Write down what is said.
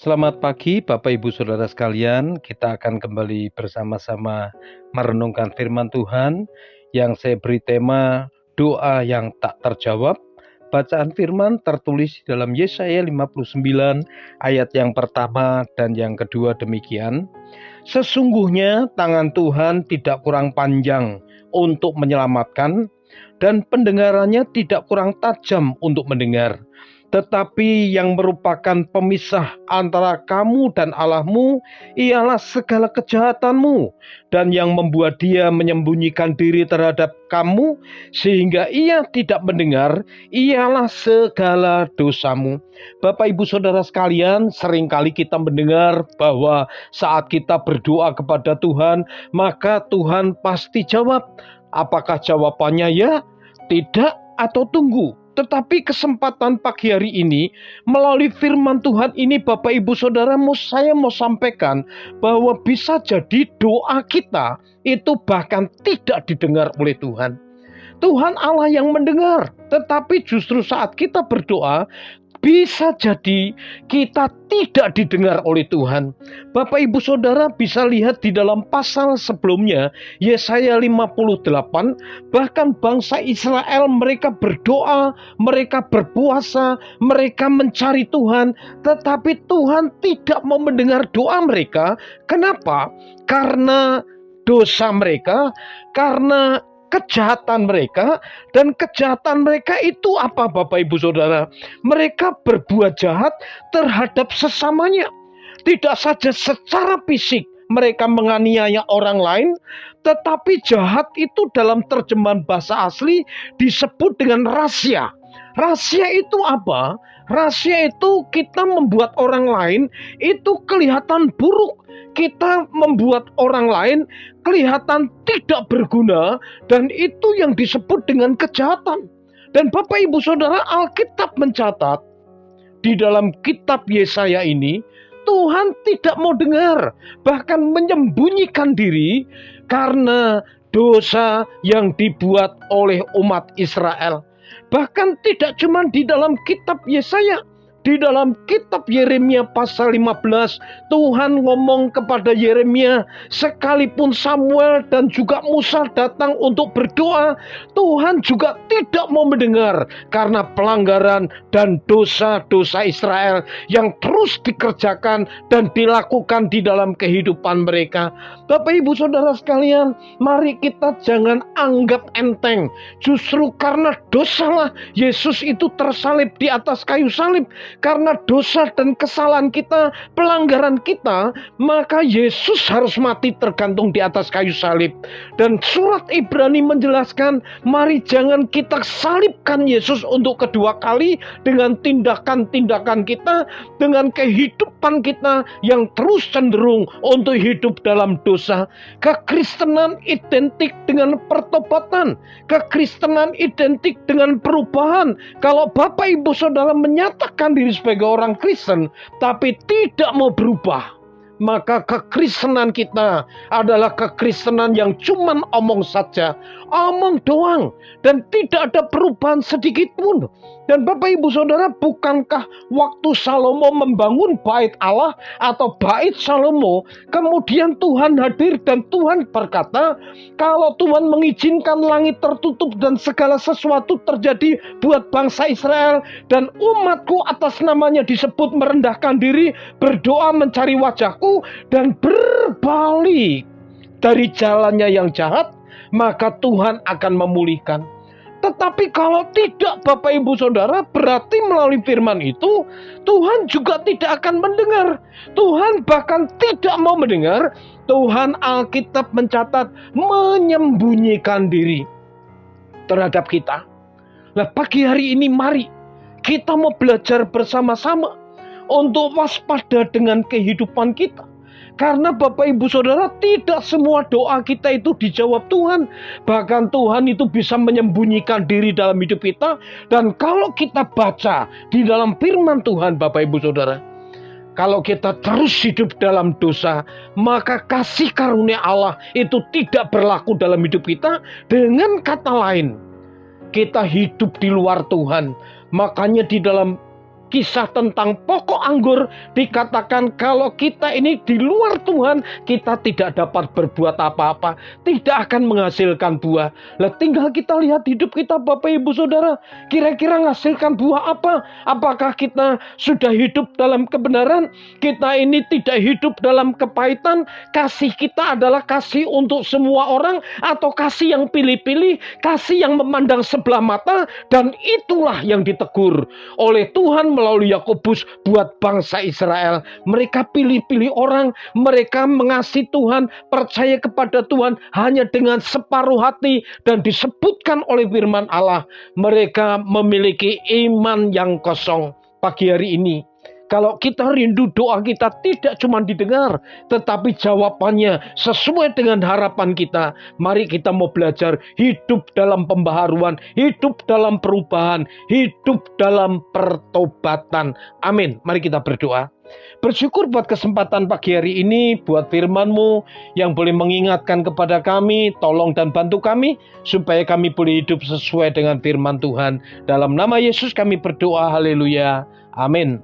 Selamat pagi Bapak Ibu Saudara sekalian, kita akan kembali bersama-sama merenungkan firman Tuhan yang saya beri tema doa yang tak terjawab. Bacaan firman tertulis dalam Yesaya 59 ayat yang pertama dan yang kedua demikian. Sesungguhnya tangan Tuhan tidak kurang panjang untuk menyelamatkan dan pendengarannya tidak kurang tajam untuk mendengar. Tetapi yang merupakan pemisah antara kamu dan Allahmu ialah segala kejahatanmu, dan yang membuat dia menyembunyikan diri terhadap kamu sehingga ia tidak mendengar ialah segala dosamu. Bapak Ibu Saudara sekalian, seringkali kita mendengar bahwa saat kita berdoa kepada Tuhan, maka Tuhan pasti jawab. Apakah jawabannya ya, tidak, atau tunggu? Tetapi kesempatan pagi hari ini melalui firman Tuhan ini Bapak Ibu Saudara, saya mau sampaikan bahwa bisa jadi doa kita itu bahkan tidak didengar oleh Tuhan. Tuhan Allah yang mendengar, tetapi justru saat kita berdoa bisa jadi kita tidak didengar oleh Tuhan. Bapak Ibu Saudara bisa lihat di dalam pasal sebelumnya, Yesaya 58, bahkan bangsa Israel mereka berdoa, mereka berpuasa, mereka mencari Tuhan, tetapi Tuhan tidak mau mendengar doa mereka. Kenapa? Karena dosa mereka, karena kejahatan mereka, dan kejahatan mereka itu apa Bapak Ibu Saudara? Mereka berbuat jahat terhadap sesamanya. Tidak saja secara fisik mereka menganiaya orang lain, tetapi jahat itu dalam terjemahan bahasa asli disebut dengan rahasia. Rahasia itu apa? Rahasia itu kita membuat orang lain itu kelihatan buruk. Kita membuat orang lain kelihatan tidak berguna, dan itu yang disebut dengan kejahatan. Dan Bapak Ibu Saudara, Alkitab mencatat di dalam kitab Yesaya ini, Tuhan tidak mau dengar, bahkan menyembunyikan diri karena dosa yang dibuat oleh umat Israel. Bahkan tidak cuma di dalam kitab Yesaya, di dalam kitab Yeremia pasal 15, Tuhan ngomong kepada Yeremia, sekalipun Samuel dan juga Musa datang untuk berdoa, Tuhan juga tidak mau mendengar karena pelanggaran dan dosa-dosa Israel yang terus dikerjakan dan dilakukan di dalam kehidupan mereka. Bapak Ibu Saudara sekalian, mari kita jangan anggap enteng. Justru karena dosalah Yesus itu tersalib di atas kayu salib. Karena dosa dan kesalahan kita, pelanggaran kita, maka Yesus harus mati tergantung di atas kayu salib. Dan surat Ibrani menjelaskan, mari jangan kita salibkan Yesus untuk kedua kali dengan tindakan-tindakan kita, dengan kehidupan kita yang terus cenderung untuk hidup dalam dosa. Kekristenan identik dengan pertobatan. Kekristenan identik dengan perubahan. Kalau Bapak Ibu Saudara menyatakan diri sebagai orang Kristen tapi tidak mau berubah, maka kekristenan kita adalah kekristenan yang cuman omong saja, omong doang, dan tidak ada perubahan sedikit pun. Dan Bapak Ibu Saudara, bukankah waktu Salomo membangun bait Allah atau bait Salomo, kemudian Tuhan hadir dan Tuhan berkata, kalau Tuhan mengizinkan langit tertutup dan segala sesuatu terjadi buat bangsa Israel, dan umatku atas namanya disebut merendahkan diri, berdoa mencari wajahku, dan berbalik dari jalannya yang jahat, maka Tuhan akan memulihkan. Tetapi kalau tidak Bapak Ibu Saudara, berarti melalui firman itu Tuhan juga tidak akan mendengar. Tuhan bahkan tidak mau mendengar. Tuhan Alkitab mencatat menyembunyikan diri terhadap kita. Nah, pagi hari ini mari kita mau belajar bersama-sama untuk waspada dengan kehidupan kita. Karena Bapak Ibu Saudara, tidak semua doa kita itu dijawab Tuhan. Bahkan Tuhan itu bisa menyembunyikan diri dalam hidup kita. Dan kalau kita baca di dalam firman Tuhan Bapak Ibu Saudara, kalau kita terus hidup dalam dosa, maka kasih karunia Allah itu tidak berlaku dalam hidup kita. Dengan kata lain, kita hidup di luar Tuhan. Makanya di dalam kisah tentang pokok anggur, dikatakan kalau kita ini di luar Tuhan, kita tidak dapat berbuat apa-apa, tidak akan menghasilkan buah. Lah tinggal kita lihat hidup kita Bapak Ibu Saudara, kira-kira menghasilkan buah apa? Apakah kita sudah hidup dalam kebenaran? Kita ini tidak hidup dalam kepahitan? Kasih kita adalah kasih untuk semua orang, atau kasih yang pilih-pilih, kasih yang memandang sebelah mata? Dan itulah yang ditegur oleh Tuhan melalui Yakobus buat bangsa Israel. Mereka pilih-pilih orang, mereka mengasihi Tuhan, percaya kepada Tuhan hanya dengan separuh hati, dan disebutkan oleh firman Allah, mereka memiliki iman yang kosong. Pagi hari ini, kalau kita rindu doa kita tidak cuma didengar, tetapi jawabannya sesuai dengan harapan kita. Mari kita mau belajar hidup dalam pembaharuan, hidup dalam perubahan, hidup dalam pertobatan. Amin. Mari kita berdoa. Bersyukur buat kesempatan pagi hari ini, buat firman-Mu yang boleh mengingatkan kepada kami, tolong dan bantu kami, supaya kami boleh hidup sesuai dengan firman Tuhan. Dalam nama Yesus kami berdoa, haleluya, amin.